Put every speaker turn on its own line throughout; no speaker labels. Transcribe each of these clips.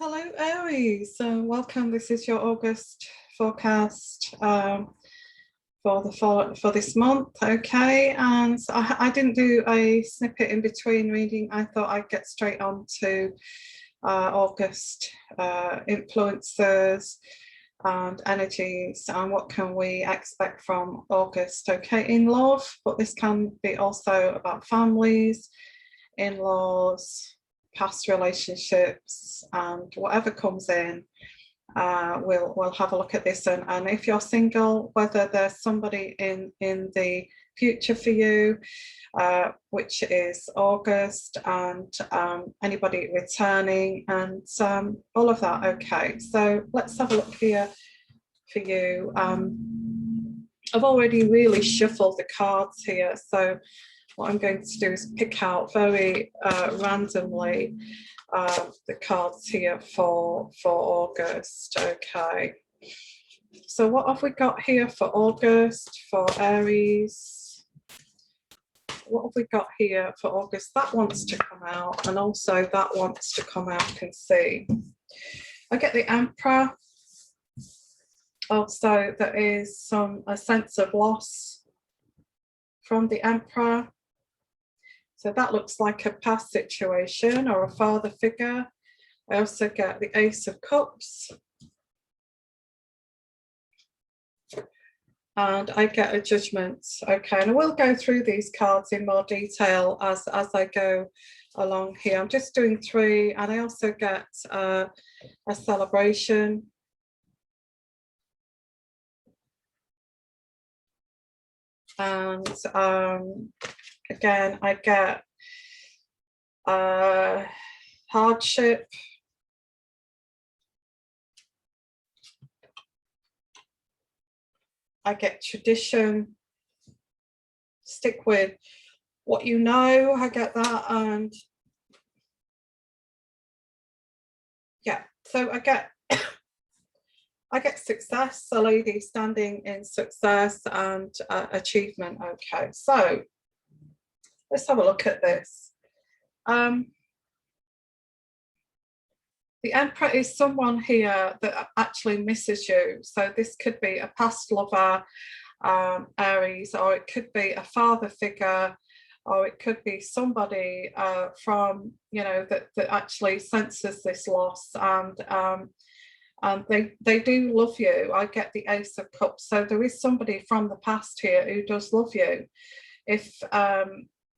Hello, Aries. Welcome. This is your August forecast for this month. Okay, and so I didn't do a snippet in between reading. I thought I'd get straight on to August influencers and energies and what can we expect from August. Okay, in love, but this can be also about families, in-laws, past relationships, and whatever comes in, we'll have a look at this. And if you're single, whether there's somebody in the future for you, which is August, and anybody returning, and all of that. Okay, so let's have a look here for you. I've already really shuffled the cards here, so what I'm going to do is pick out very randomly the cards here for August. Okay, so what have we got here for August for Aries? What have we got here for August? That wants to come out, and also that wants to come out. Can see. I get the Emperor. Also, there is a sense of loss from the Emperor. So that looks like a past situation or a father figure. I also get the Ace of Cups. And I get a Judgment. Okay, and I will go through these cards in more detail as I go along here. I'm just doing 3, and I also get a Celebration. And again, I get hardship. I get tradition. Stick with what you know. I get that. And yeah, so I get success, a lady standing in success and achievement. Okay, so let's have a look at this. The Emperor is someone here that actually misses you. So this could be a past lover, Aries, or it could be a father figure, or it could be somebody from, that actually senses this loss, and they do love you. I get the Ace of Cups. So there is somebody from the past here who does love you. If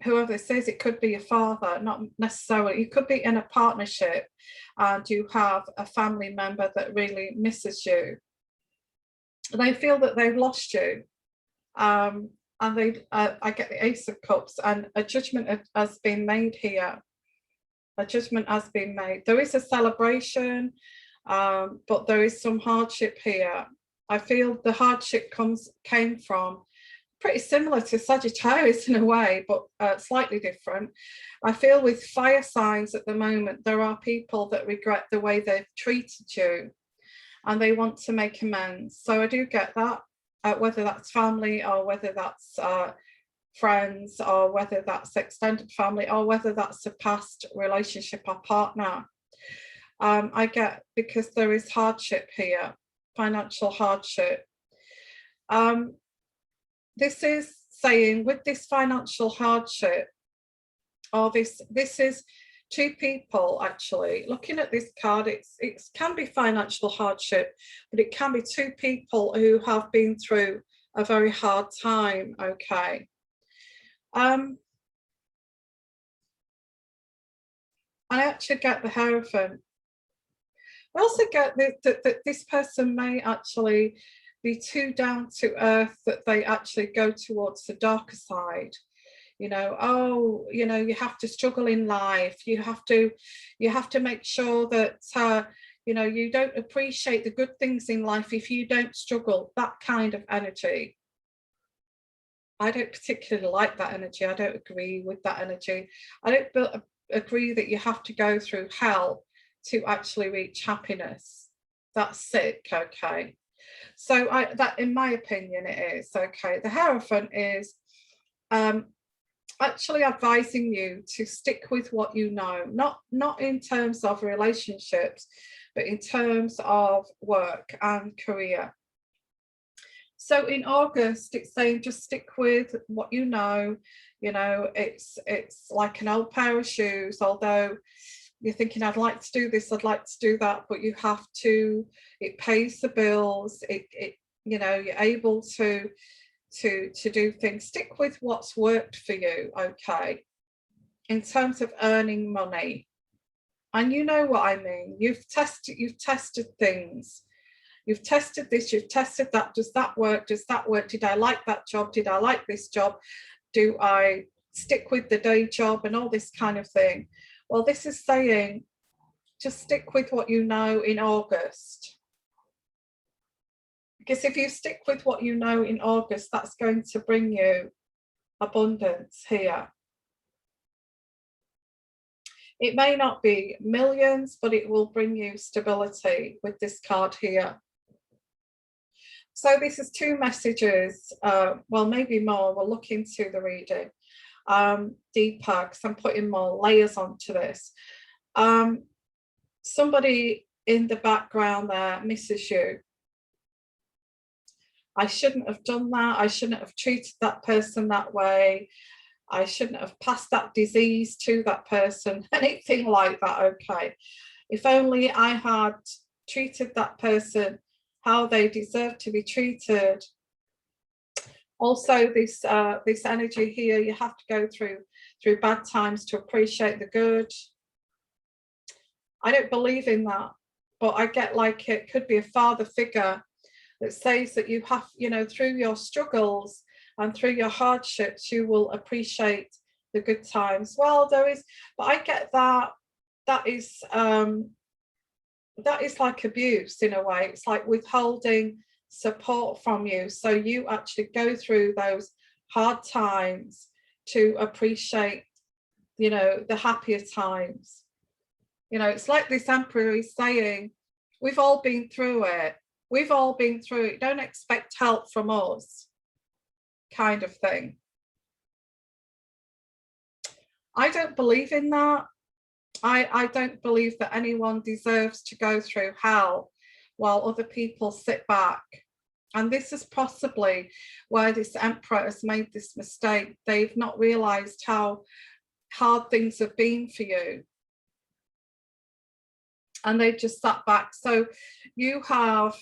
whoever this is, it could be a father, not necessarily. You could be in a partnership and you have a family member that really misses you. They feel that they've lost you. And I get the Ace of Cups, and a judgment has been made here. A judgment has been made. There is a celebration, but there is some hardship here. I feel the hardship came from pretty similar to Sagittarius in a way, but slightly different. I feel with fire signs at the moment, there are people that regret the way they've treated you and they want to make amends. So I do get that, whether that's family or whether that's friends or whether that's extended family or whether that's a past relationship or partner. I get, because there is hardship here, financial hardship. This is saying with this financial hardship, or this is 2 people actually. Looking at this card, it can be financial hardship, but it can be 2 people who have been through a very hard time. Okay. I actually get the Hierophant. I also get that this person may actually be too down to earth, that they actually go towards the darker side. You have to struggle in life. You have to make sure that you don't appreciate the good things in life if you don't struggle. That kind of energy. I don't particularly like that energy. I don't agree with that energy. I don't agree that you have to go through hell to actually reach happiness. That's sick. Okay. So that, in my opinion, it is. Okay. The Hierophant is actually advising you to stick with what you know, not in terms of relationships, but in terms of work and career. So in August, it's saying just stick with what you know. You know, it's like an old pair of shoes, although you're thinking, I'd like to do this, I'd like to do that, but you have to, it pays the bills, it you know, you're able to do things. Stick with what's worked for you, okay, in terms of earning money. And you know what I mean. You've tested things. You've tested this, you've tested that. Does that work? Does that work? Did I like that job? Did I like this job? Do I stick with the day job and all this kind of thing? Well, this is saying just stick with what you know in August. Because if you stick with what you know in August, that's going to bring you abundance here. It may not be millions, but it will bring you stability with this card here. So this is 2 messages, well, maybe more. We'll look into the reading deeper, because I'm putting more layers onto this. Somebody in the background there misses you. I shouldn't have done that. I shouldn't have treated that person that way. I shouldn't have passed that disease to that person, anything like that, okay. If only I had treated that person how they deserve to be treated. Also, this energy here, you have to go through bad times to appreciate the good. I don't believe in that, but I get like it could be a father figure that says that you have, you know, through your struggles and through your hardships, you will appreciate the good times. Well, there is, but I get that is like abuse in a way. It's like withholding support from you. So you actually go through those hard times to appreciate, you know, the happier times. You know, it's like this Emperor is saying, we've all been through it. We've all been through it. Don't expect help from us, kind of thing. I don't believe in that. I don't believe that anyone deserves to go through hell while other people sit back. And this is possibly where this Emperor has made this mistake. They've not realized how hard things have been for you. And they've just sat back. So you have,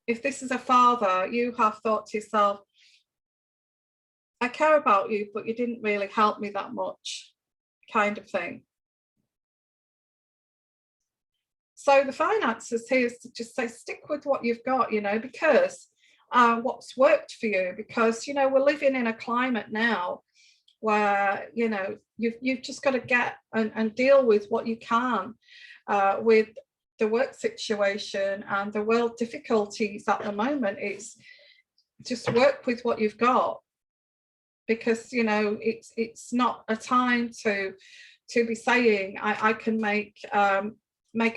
if this is a father, you have thought to yourself, I care about you, but you didn't really help me that much, kind of thing. So the finances here is to just say, stick with what you've got, you know, because what's worked for you, because, you know, we're living in a climate now where, you know, you've just got to get and deal with what you can with the work situation and the world difficulties at the moment. It's just work with what you've got, because, you know, it's not a time to be saying I can make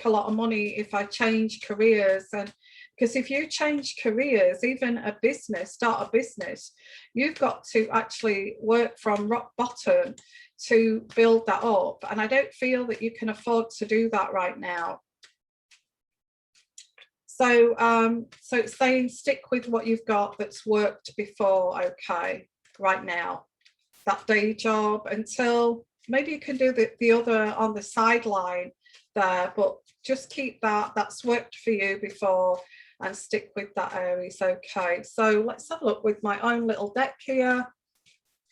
a lot of money if I change careers. And because if you change careers, even a business, start a business, you've got to actually work from rock bottom to build that up. And I don't feel that you can afford to do that right now. So so it's saying stick with what you've got that's worked before, okay, right now, that day job, until maybe you can do the other on the sideline there, but just keep that's worked for you before and stick with that, Aries. Okay, so let's have a look with my own little deck here.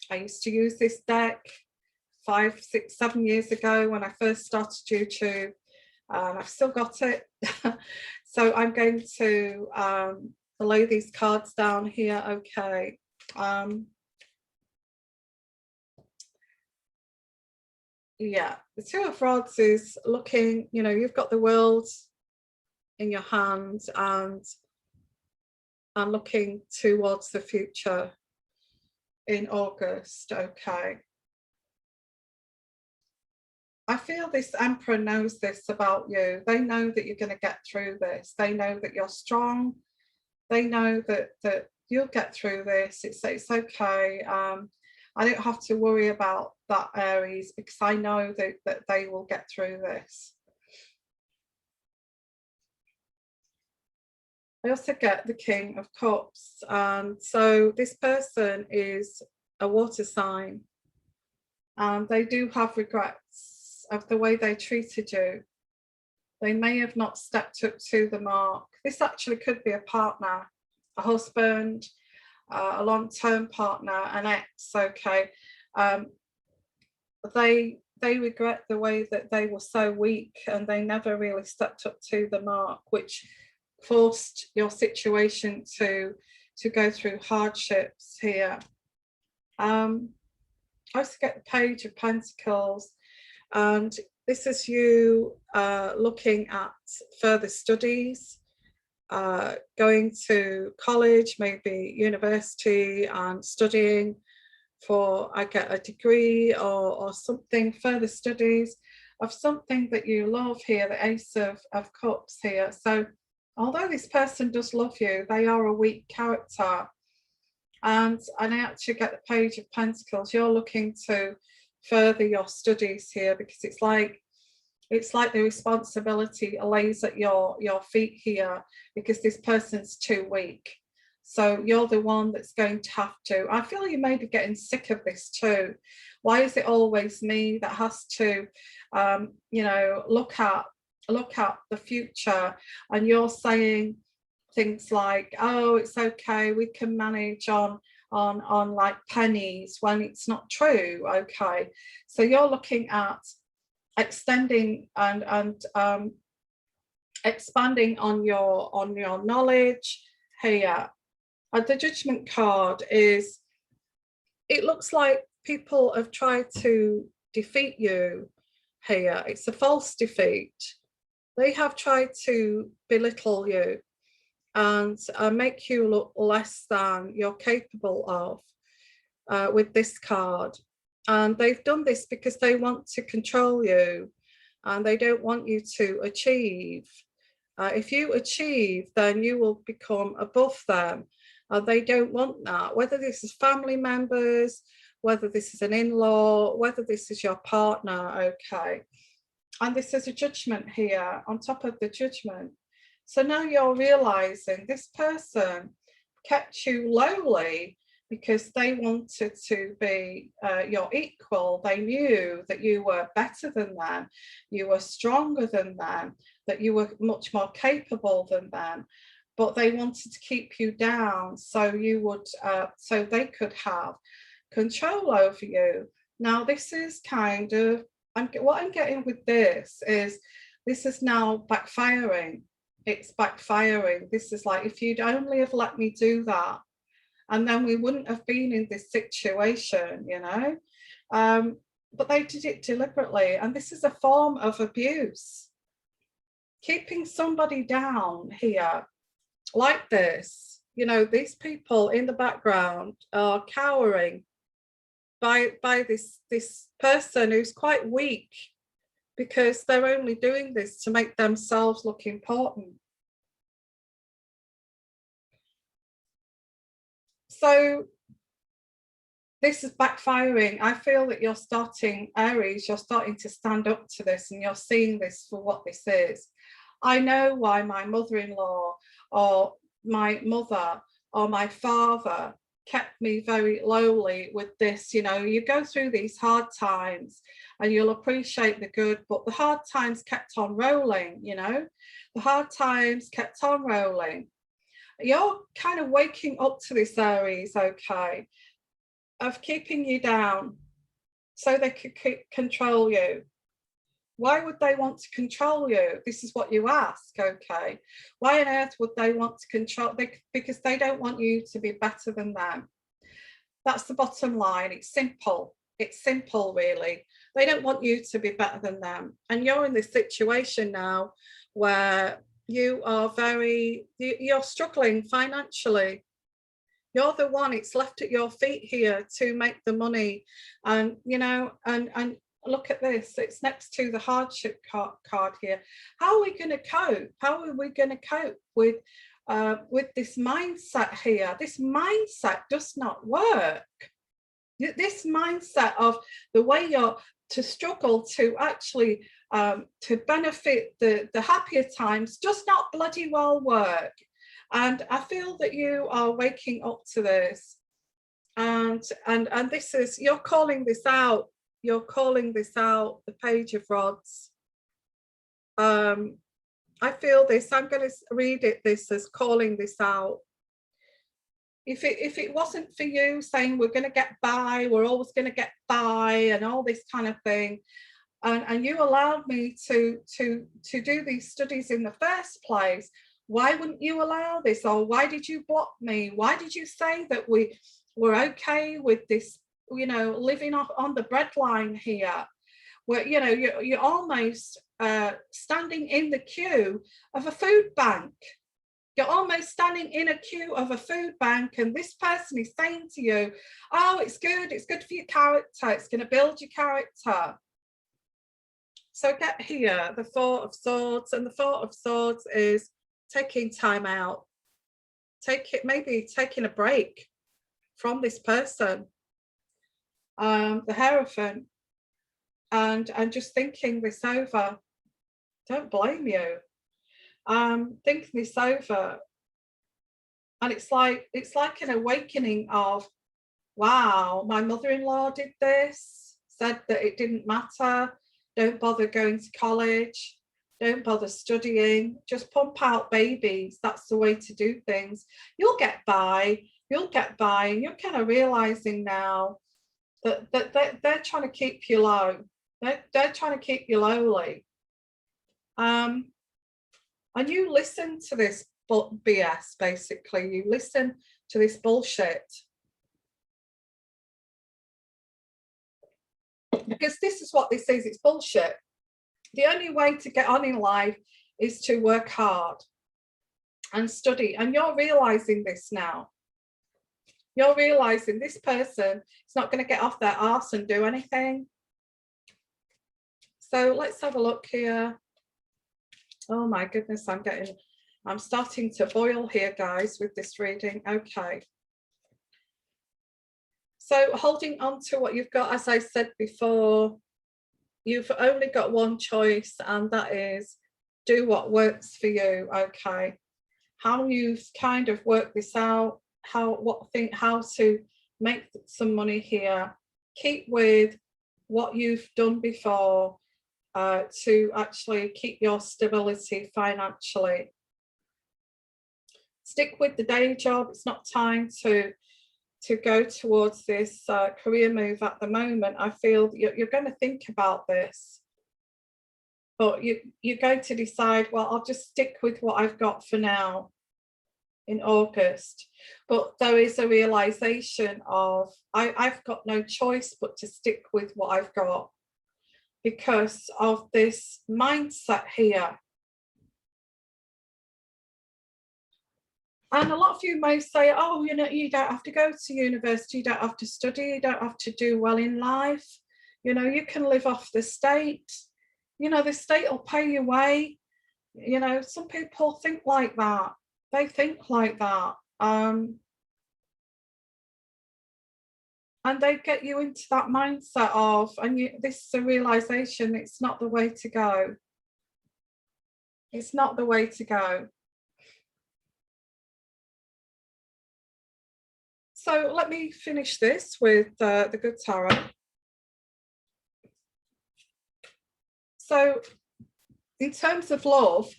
I used to use this deck 5, 6, 7 years ago when I first started YouTube, and I've still got it. So I'm going to lay these cards down here. Okay. Yeah, the Two of Rods is looking, you know, you've got the world in your hand and looking towards the future in August. Okay. I feel this Emperor knows this about you. They know that you're going to get through this. They know that you're strong. They know that you'll get through this. It's okay. I don't have to worry about that, Aries, because I know that they will get through this. I also get the King of Cups, and so this person is a water sign, and they do have regrets of the way they treated you. They may have not stepped up to the mark. This actually could be a partner, a husband, a long-term partner, an ex, okay. They regret the way that they were so weak and they never really stepped up to the mark, which forced your situation to go through hardships here. I also get the Page of Pentacles, and this is you looking at further studies, going to college, maybe university, and studying for, I get a degree or something, further studies of something that you love here, the Ace of Cups here. So although this person does love you, they are a weak character. And I actually get the Page of Pentacles. You're looking to further your studies here, because it's like the responsibility lays at your feet here, because this person's too weak. So you're the one that's going to have to. I feel you may be getting sick of this too. Why is it always me that has to, you know, look at the future? And you're saying things like, oh, it's okay, we can manage on like pennies, when it's not true. Okay, so you're looking at extending and expanding on your knowledge here. And the Judgment card is, it looks like people have tried to defeat you here. It's a false defeat. They have tried to belittle you and make you look less than you're capable of with this card. And they've done this because they want to control you, and they don't want you to achieve. If you achieve, then you will become above them. They don't want that, whether this is family members, whether this is an in-law, whether this is your partner, okay. And this is a Judgment here on top of the Judgment. So now you're realizing this person kept you lowly because they wanted to be your equal. They knew that you were better than them, you were stronger than them, that you were much more capable than them, but they wanted to keep you down so you would, so they could have control over you. Now this is kind of, what I'm getting with this is now backfiring. It's backfiring. This is like, if you'd only have let me do that, and then we wouldn't have been in this situation, you know. But they did it deliberately, and this is a form of abuse. Keeping somebody down here like this, you know, these people in the background are cowering by this person who's quite weak, because they're only doing this to make themselves look important. So this is backfiring. I feel that you're starting, Aries, you're starting to stand up to this, and you're seeing this for what this is. I know why my mother-in-law or my mother or my father kept me very lowly with this. You know, you go through these hard times and you'll appreciate the good, but the hard times kept on rolling, you know, the hard times kept on rolling. You're kind of waking up to this, Aries, okay, of keeping you down so they could control you. Why would they want to control you? This is what you ask, okay? Why on earth would they want to control? Because they don't want you to be better than them. That's the bottom line. It's simple. It's simple, really. They don't want you to be better than them. And you're in this situation now where you are you're struggling financially. You're the one, it's left at your feet here to make the money. And, you know, and look at this, it's next to the hardship card here. How are we going to cope? How are we going to cope with this mindset here? This mindset does not work. This mindset of the way you're to struggle to actually to benefit the happier times does not bloody well work. And I feel that you are waking up to this. And this is, you're calling this out. You're calling this out, the Page of Rods. I feel this, I'm going to read it, this as calling this out. If it wasn't for you saying we're going to get by, we're always going to get by, and all this kind of thing, and you allowed me to do these studies in the first place, why wouldn't you allow this? Or why did you block me? Why did you say that we're okay with this, you know, living off on the breadline here, where, you know, you're almost standing in the queue of a food bank. You're almost standing in a queue of a food bank, and this person is saying to you, oh, it's good for your character, it's going to build your character. So get here, the Four of Swords, and the Four of Swords is taking time out. Maybe taking a break from this person. The Hierophant, and just thinking this over. Don't blame you. Thinking this over, and it's like an awakening of, wow, my mother-in-law did this, said that it didn't matter, don't bother going to college, don't bother studying, just pump out babies, that's the way to do things, you'll get by, and you're kind of realizing now that they're trying to keep you low, they're trying to keep you lowly. And you listen to this BS, basically. You listen to this bullshit. Because this is what this is, it's bullshit. The only way to get on in life is to work hard and study. And you're realizing this now. You're realizing this person is not going to get off their arse and do anything. So let's have a look here. Oh my goodness, I'm starting to boil here, guys, with this reading. Okay. So holding on to what you've got, as I said before, you've only got one choice, and that is do what works for you. Okay. How you've kind of worked this out, how to make some money here. Keep with what you've done before. To actually keep your stability financially. Stick with the day job. It's not time to go towards this career move at the moment. I feel you're going to think about this, but you're going to decide, well, I'll just stick with what I've got for now in August. But there is a realization of I've got no choice but to stick with what I've got, because of this mindset here. And a lot of you may say, oh, you know, you don't have to go to university, you don't have to study, you don't have to do well in life, you know, you can live off the state, you know, the state will pay your way. You know, some people think like that, they think like that, and they get you into that mindset of, and this is a realization, it's not the way to go. It's not the way to go. So let me finish this with the Good Tarot. So in terms of love,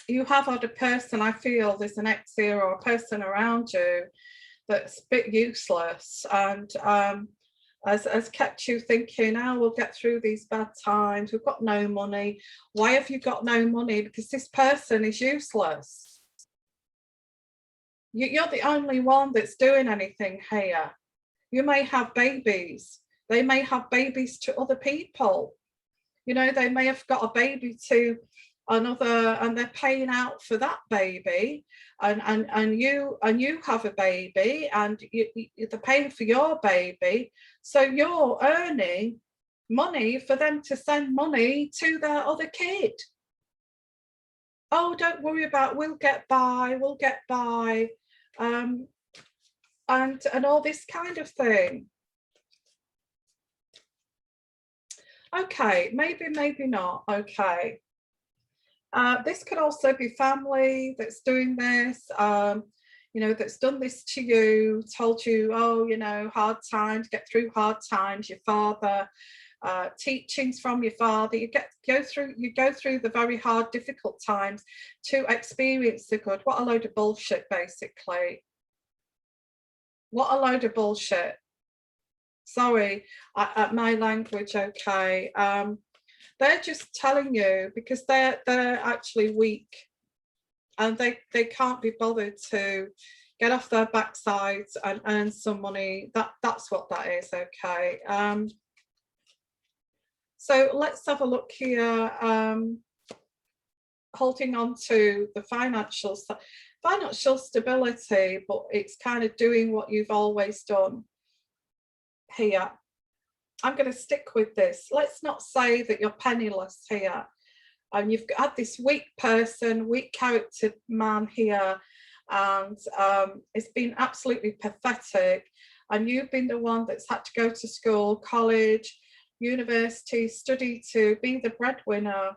you have had a person, I feel there's an ex here or a person around you that's a bit useless, and has kept you thinking, oh, we'll get through these bad times, we've got no money. Why have you got no money? Because this person is useless. You're the only one that's doing anything here. You may have babies, they may have babies to other people, you know, they may have got a baby to another, and they're paying out for that baby, and you have a baby, and they're paying for your baby, so you're earning money for them to send money to their other kid. Oh, don't worry about, we'll get by. and all this kind of thing. Okay, maybe not. Okay. This could also be family that's doing this, you know, that's done this to you, told you, oh, you know, hard times, get through hard times, your father, teachings from your father, you go through the very hard, difficult times to experience the good. What a load of bullshit, basically. What a load of bullshit. Sorry, my language, okay. They're just telling you because they're actually weak, and they can't be bothered to get off their backsides and earn some money. That's what that is, okay. So let's have a look here. Holding on to the financial stability, but it's kind of doing what you've always done here. I'm going to stick with this. Let's not say that you're penniless here, and you've had this weak person, weak character man here, and it's been absolutely pathetic, and you've been the one that's had to go to school, college, university, study to be the breadwinner.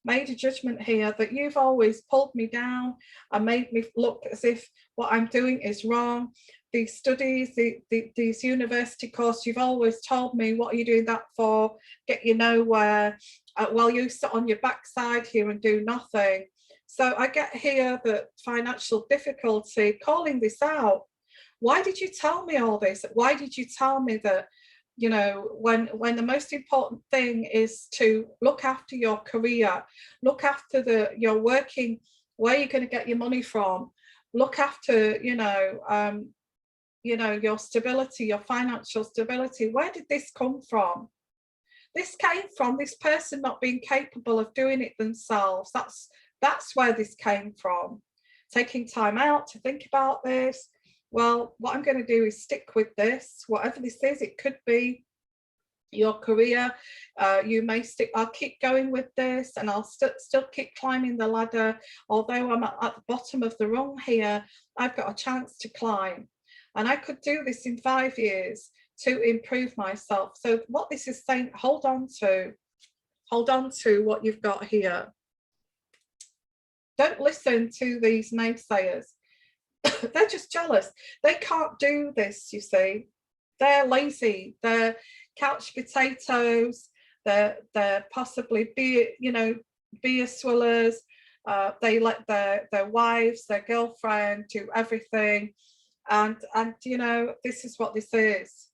Made a judgment here that you've always pulled me down and made me look as if what I'm doing is wrong. These studies, these university courses, you've always told me, what are you doing that for? Get you nowhere. While you sit on your backside here and do nothing. So I get here that financial difficulty, calling this out. Why did you tell me all this? Why did you tell me that, you know, when the most important thing is to look after your career, look after your working, where you're going to get your money from, look after, you know, your stability, your financial stability. Where did this come from? This came from this person not being capable of doing it themselves. That's where this came from. Taking time out to think about this. Well, what I'm going to do is stick with this, whatever this is. It could be your career. You may stick, I'll keep going with this, and I'll still keep climbing the ladder. Although I'm at the bottom of the rung here, I've got a chance to climb. And I could do this in 5 years to improve myself. So what this is saying, hold on to what you've got here. Don't listen to these naysayers. They're just jealous. They can't do this, you see. They're lazy. They're couch potatoes. They're possibly beer swillers. They let their wives, their girlfriend do everything. And you know, this is what this is.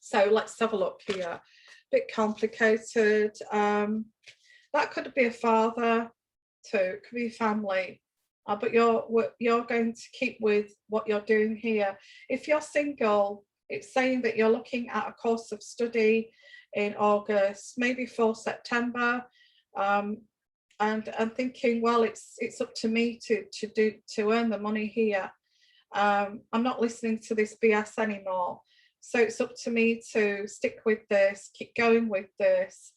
So let's have a look here. A bit complicated. That could be a father too, it could be family. But you're going to keep with what you're doing here. If you're single, it's saying that you're looking at a course of study in August, maybe for September, and thinking, well, it's up to me to earn the money here. I'm not listening to this BS anymore. So it's up to me to stick with this, keep going with this,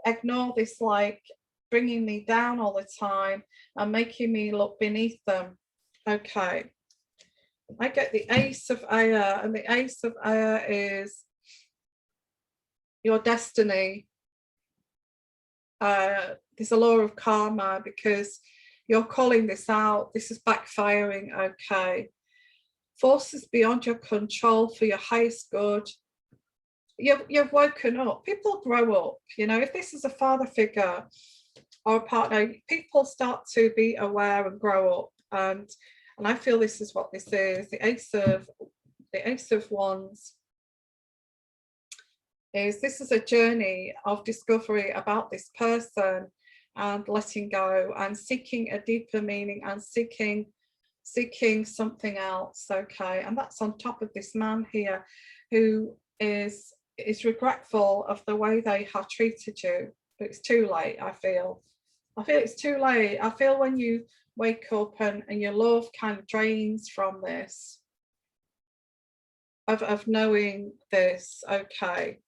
ignore this like bringing me down all the time and making me look beneath them. Okay. I get the Ace of Air, and the Ace of Air is your destiny. There's a law of karma because you're calling this out. This is backfiring. Okay. Forces beyond your control for your highest good. You've woken up. People grow up. You know, if this is a father figure or a partner, people start to be aware and grow up. And I feel this is what this is. The Ace of Wands is, this is a journey of discovery about this person and letting go and seeking a deeper meaning and seeking something else. Okay. And that's on top of this man here who is regretful of the way they have treated you. But it's too late. I feel it's too late. I feel when you wake up and your love kind of drains from this, of knowing this. Okay.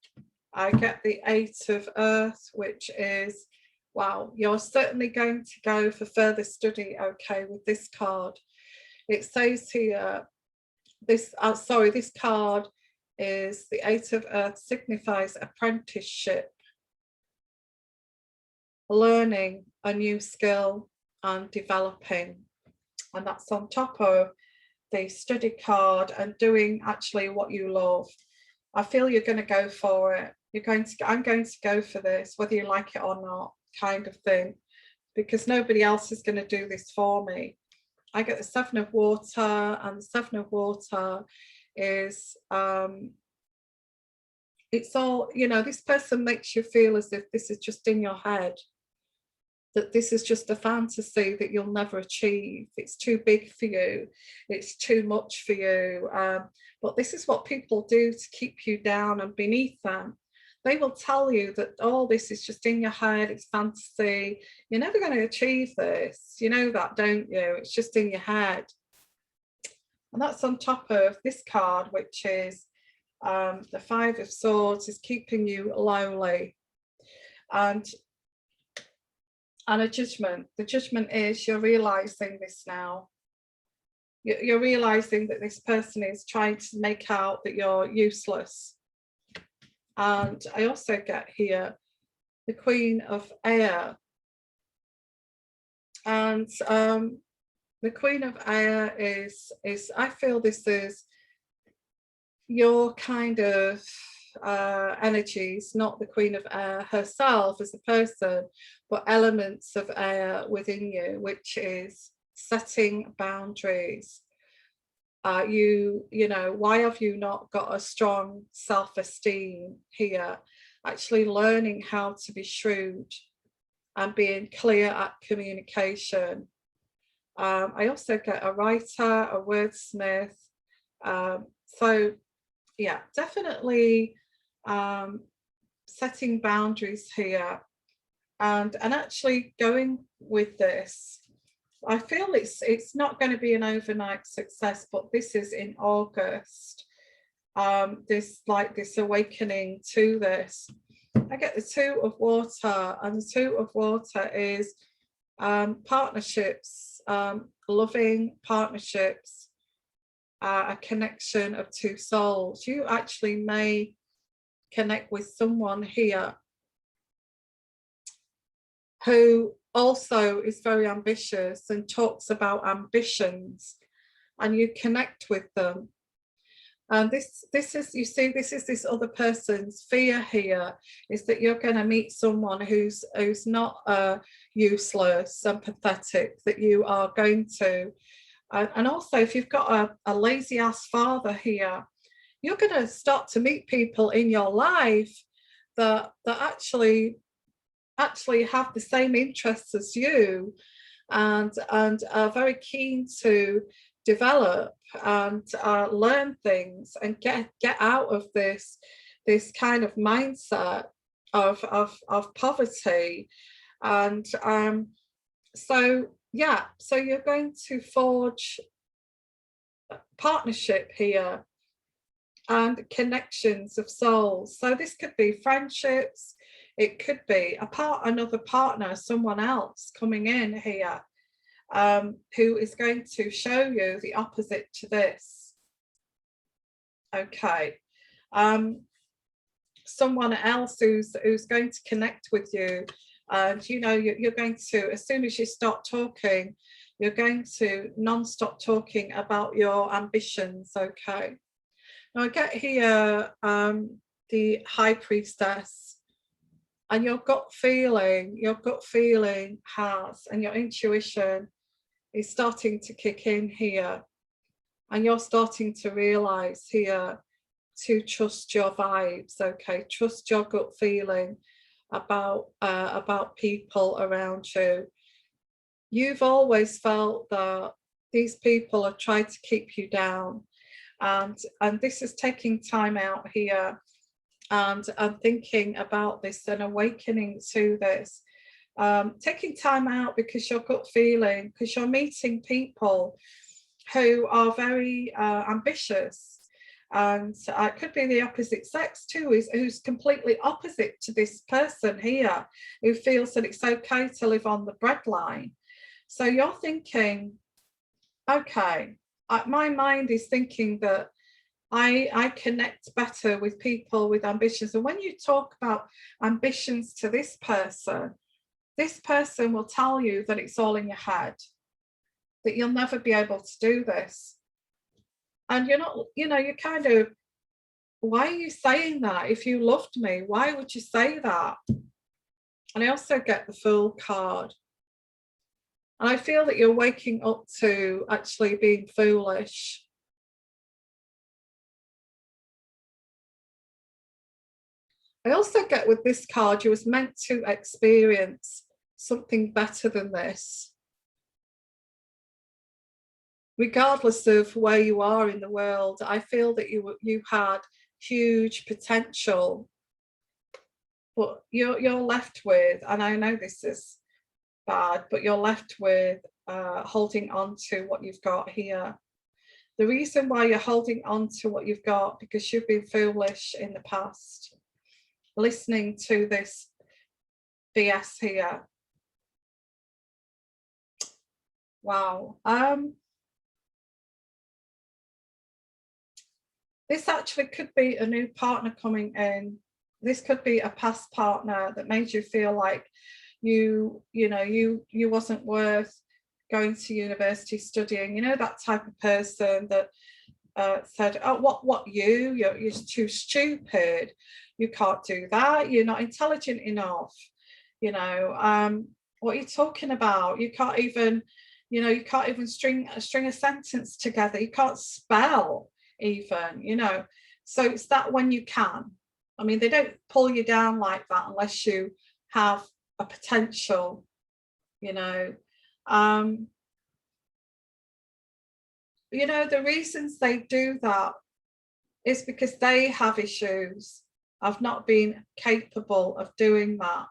I get the 8 of Earth, which is, wow, you're certainly going to go for further study, okay, with this card. It says here, this this card is the Eight of Earth, signifies apprenticeship, learning a new skill and developing, and that's on top of the study card and doing actually what you love. I feel you're going to go for it. I'm going to go for this, whether you like it or not, kind of thing, because nobody else is going to do this for me. I get the Seven of Water, and the Seven of Water is it's all, you know, this person makes you feel as if this is just in your head, that this is just a fantasy that you'll never achieve. It's too big for you, it's too much for you, but this is what people do to keep you down and beneath them. They will tell you that all this is just in your head, it's fantasy, you're never going to achieve this, you know that, don't you? It's just in your head. And that's on top of this card, which is the Five of Swords, is keeping you lowly, and a Judgment. The Judgment is you're realizing this now. You're realizing that this person is trying to make out that you're useless. And I also get here the Queen of Air, and the Queen of Air is I feel this is your kind of energies, not the Queen of Air herself as a person, but elements of air within you, which is setting boundaries. You know, why have you not got a strong self-esteem here? Actually learning how to be shrewd and being clear at communication. I also get a writer, a wordsmith. So yeah, definitely setting boundaries here, and actually going with this. I feel it's not going to be an overnight success, but this is in August. This awakening to this. I get the Two of Water, and the Two of Water is partnerships, loving partnerships, a connection of two souls. You actually may connect with someone here who also is very ambitious and talks about ambitions, and you connect with them. And this is, you see, this is this other person's fear here, is that you're going to meet someone who's not useless and pathetic, that you are going to. And also, if you've got a lazy ass father here, you're going to start to meet people in your life that actually have the same interests as you, and are very keen to develop and learn things and get out of this kind of mindset of poverty. And so yeah, so you're going to forge partnership here and connections of souls. So this could be friendships, it could be another partner, someone else coming in here, who is going to show you the opposite to this. Okay, someone else who's going to connect with you, and you know, you're going to, as soon as you start talking, you're going to non-stop talking about your ambitions. Okay, now I get here the High Priestess, and your gut feeling has, and your intuition is starting to kick in here, and you're starting to realize here to trust your vibes. Okay, trust your gut feeling about people around you. You've always felt that these people have tried to keep you down, and this is taking time out here, and thinking about this and awakening to this, taking time out because your gut feeling, because you're meeting people who are very ambitious, and it could be the opposite sex too, who's completely opposite to this person here, who feels that it's okay to live on the breadline. So you're thinking, okay, my mind is thinking that I connect better with people with ambitions. And when you talk about ambitions to this person will tell you that it's all in your head, that you'll never be able to do this. And you're not, you know, you're kind of, why are you saying that? If you loved me, why would you say that? And I also get the Fool card. And I feel that you're waking up to actually being foolish. I also get with this card, you was meant to experience something better than this. Regardless of where you are in the world, I feel that you had huge potential, but you're left with, and I know this is bad, but you're left with holding on to what you've got here. The reason why you're holding on to what you've got, because you've been foolish in the past, listening to this BS here. Wow. This actually could be a new partner coming in. This could be a past partner that made you feel like you wasn't worth going to university studying. You know, that type of person that said, oh, what you're too stupid, you can't do that, you're not intelligent enough, you know, what are you talking about? You can't even, you know, you can't even string a sentence together, you can't spell even, you know. So it's that when you can. I mean, they don't pull you down like that unless you have a potential, you know. You know, the reasons they do that is because they have issues of not being capable of doing that,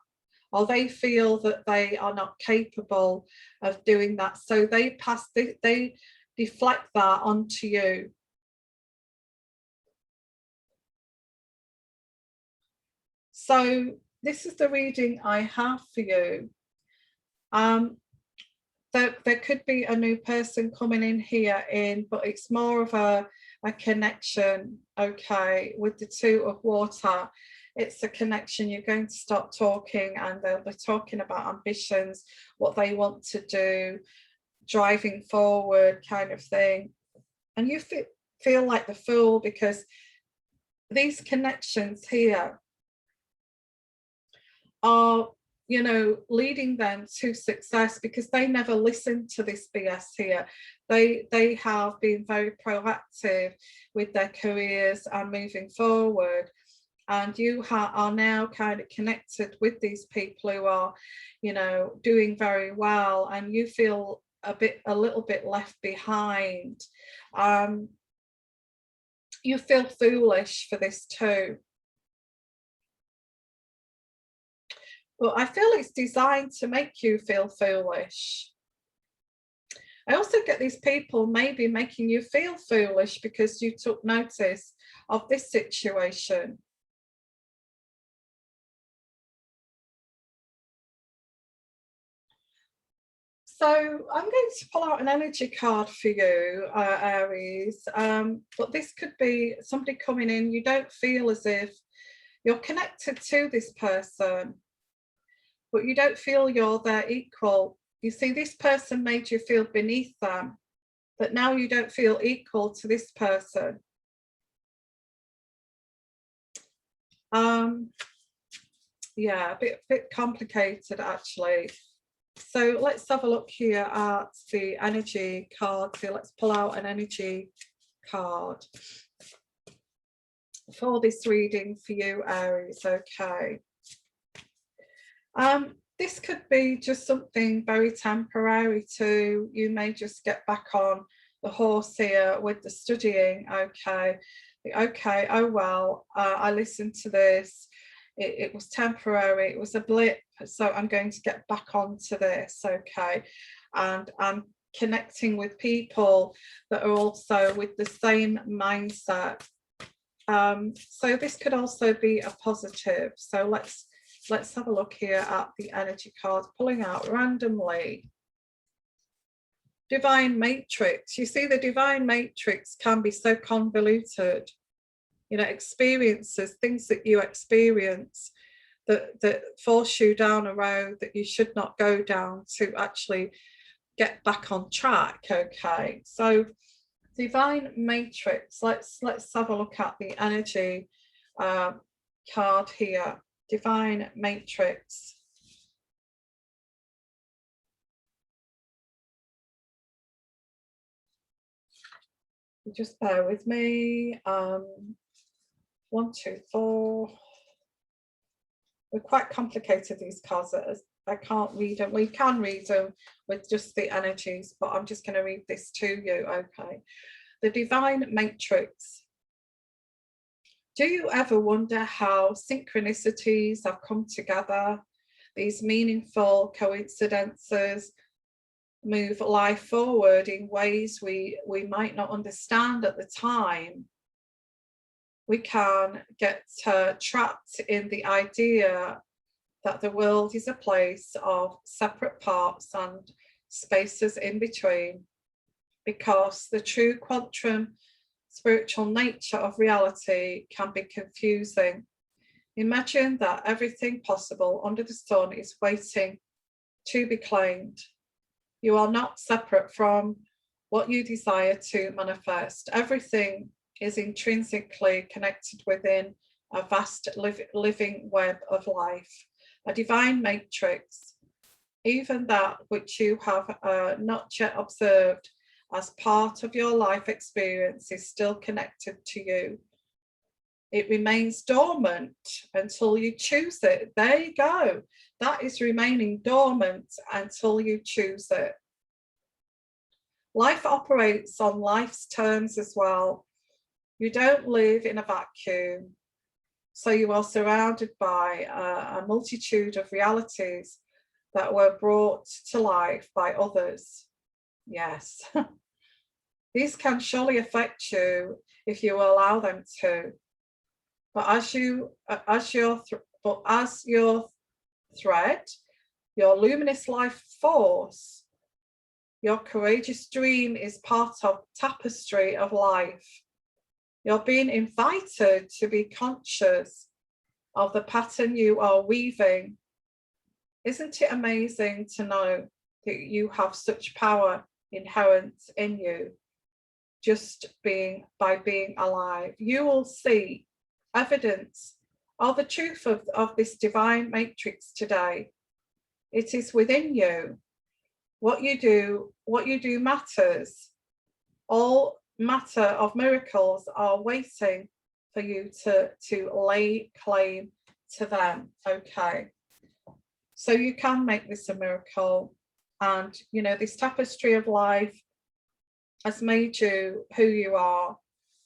or they feel that they are not capable of doing that. So they deflect that onto you. So this is the reading I have for you. There could be a new person coming in here but it's more of a connection, okay, with the Two of Water. It's a connection. You're going to start talking and they'll be talking about ambitions, what they want to do, driving forward kind of thing. And you feel like the Fool, because these connections here are, you know, leading them to success, because they never listen to this BS here. They have been very proactive with their careers and moving forward, and you are now kind of connected with these people who are, you know, doing very well, and you feel a little bit left behind. You feel foolish for this too. But I feel it's designed to make you feel foolish. I also get these people maybe making you feel foolish because you took notice of this situation. So I'm going to pull out an energy card for you, Aries. But this could be somebody coming in. You don't feel as if you're connected to this person, but you don't feel you're their equal. You see, this person made you feel beneath them, but now you don't feel equal to this person. Yeah, a bit complicated actually. So let's have a look here at the energy card. So let's pull out an energy card for this reading for you, Aries. Okay. This could be just something very temporary too. You may just get back on the horse here with the studying. Okay, oh well, I listened to this. It was temporary, it was a blip, so I'm going to get back onto this. Okay, and I'm connecting with people that are also with the same mindset. So this could also be a positive. So let's have a look here at the energy cards, pulling out randomly. Divine matrix. You see, the divine matrix can be so convoluted. You know, experiences, things that you experience that force you down a road that you should not go down to actually get back on track. Okay, so divine matrix, let's have a look at the energy card here. Divine matrix. Just bear with me. 1, 2, 4. They're quite complicated, these cards. I can't read them. We can read them with just the energies, but I'm just going to read this to you. Okay. The divine matrix. Do you ever wonder how synchronicities have come together? These meaningful coincidences move life forward in ways we might not understand at the time. We can get trapped in the idea that the world is a place of separate parts and spaces in between, because the true quantum spiritual nature of reality can be confusing. Imagine that everything possible under the sun is waiting to be claimed. You are not separate from what you desire to manifest. Everything is intrinsically connected within a vast living web of life, a divine matrix. Even that which you have not yet observed as part of your life experience is still connected to you. It remains dormant until you choose it. There you go. That is remaining dormant until you choose it. Life operates on life's terms as well. You don't live in a vacuum. So you are surrounded by a multitude of realities that were brought to life by others. Yes. These can surely affect you if you allow them to. But as your thread, your luminous life force, your courageous dream is part of tapestry of life. You're being invited to be conscious of the pattern you are weaving. Isn't it amazing to know that you have such power inherent in you, just by being alive? You will see evidence of the truth of this divine matrix today. It is within you. What you do matters. All matter of miracles are waiting for you to lay claim to them. Okay, so you can make this a miracle, and you know, this tapestry of life has made you who you are.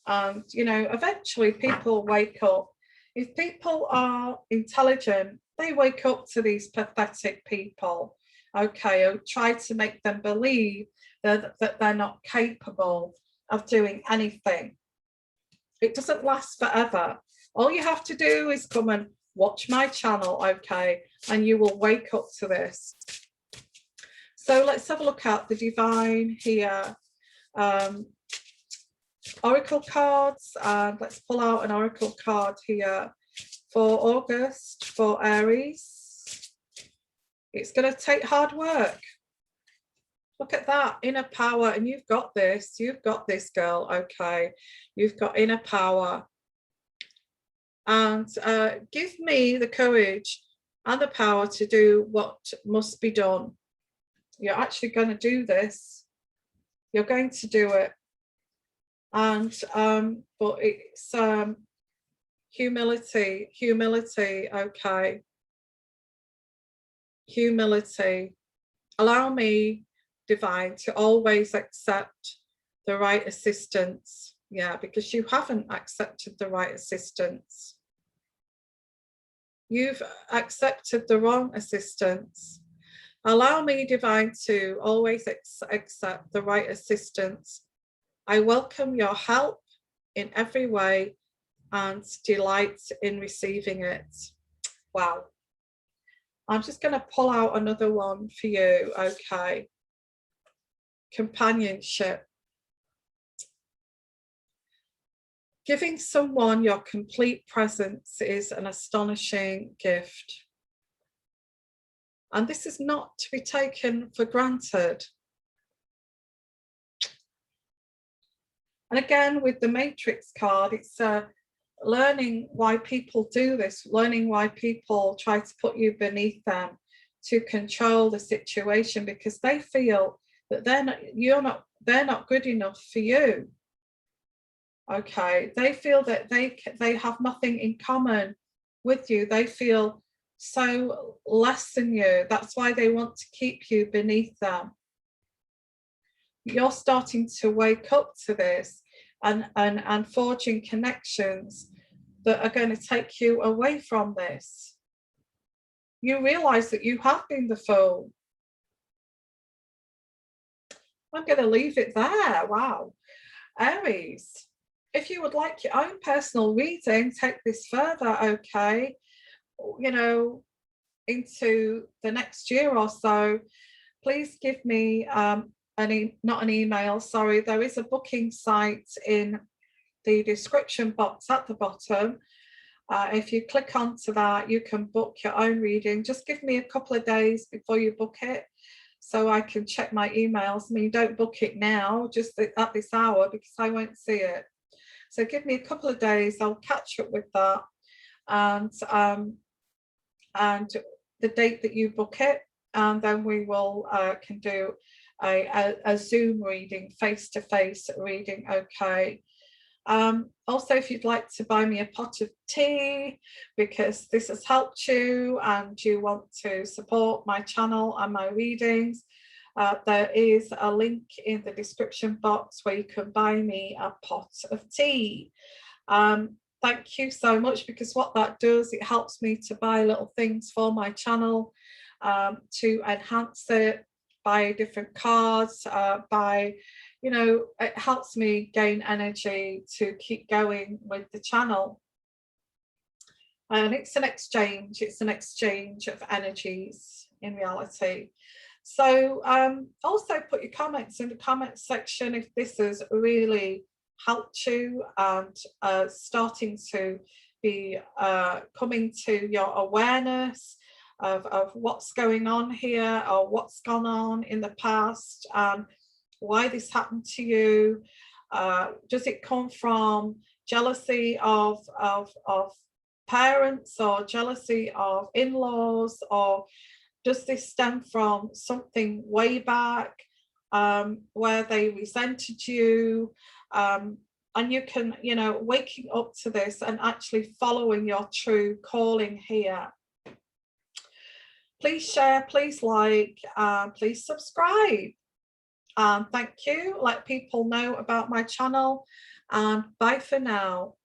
And you know, eventually people wake up. If people are intelligent, they wake up to these pathetic people, okay, or try to make them believe that they're not capable of doing anything. It doesn't last forever. All you have to do is come and watch my channel, okay, and you will wake up to this. So let's have a look at the divine here. Oracle cards, and let's pull out an oracle card here for August for Aries. It's going to take hard work. Look at that, inner power, and you've got this, girl, okay? You've got inner power. And give me the courage and the power to do what must be done. You're actually going to do this. You're going to do it. And but it's humility, okay? Humility. Allow me, divine, to always accept the right assistance. Yeah, because you haven't accepted the right assistance. You've accepted the wrong assistance. Allow me, divine, to always accept the right assistance. I welcome your help in every way and delight in receiving it. Wow. I'm just going to pull out another one for you, okay? companionship. Giving someone your complete presence is an astonishing gift. And this is not to be taken for granted. And again, with the Matrix card, it's learning why people do this, learning why people try to put you beneath them to control the situation, because they feel that they're not good enough for you. Okay, they feel that they have nothing in common with you. They feel so less than you. That's why they want to keep you beneath them. You're starting to wake up to this and forging connections that are going to take you away from this. You realize that you have been the fool. I'm going to leave it there. Wow. Aries, if you would like your own personal reading, take this further, okay, you know, into the next year or so, please give me not an email, sorry, there is a booking site in the description box at the bottom. If you click onto that, you can book your own reading. Just give me a couple of days before you book it so I can check my emails. I mean, don't book it now, just at this hour, because I won't see it. So give me a couple of days, I'll catch up with that, and the date that you book it, and then we will can do a Zoom reading, face-to-face reading, okay. Also, if you'd like to buy me a pot of tea because this has helped you and you want to support my channel and my readings, there is a link in the description box where you can buy me a pot of tea. Thank you so much, because what that does, it helps me to buy little things for my channel, to enhance it, buy different cards, you know, it helps me gain energy to keep going with the channel. And it's an exchange of energies in reality. So also put your comments in the comments section if this has really helped you and starting to be coming to your awareness of what's going on here, or what's gone on in the past, why this happened to you. Does it come from jealousy of parents, or jealousy of in-laws, or does this stem from something way back where they resented you? And you can, you know, waking up to this and actually following your true calling here. Please share, please like, please subscribe. Thank you. Let people know about my channel, and bye for now.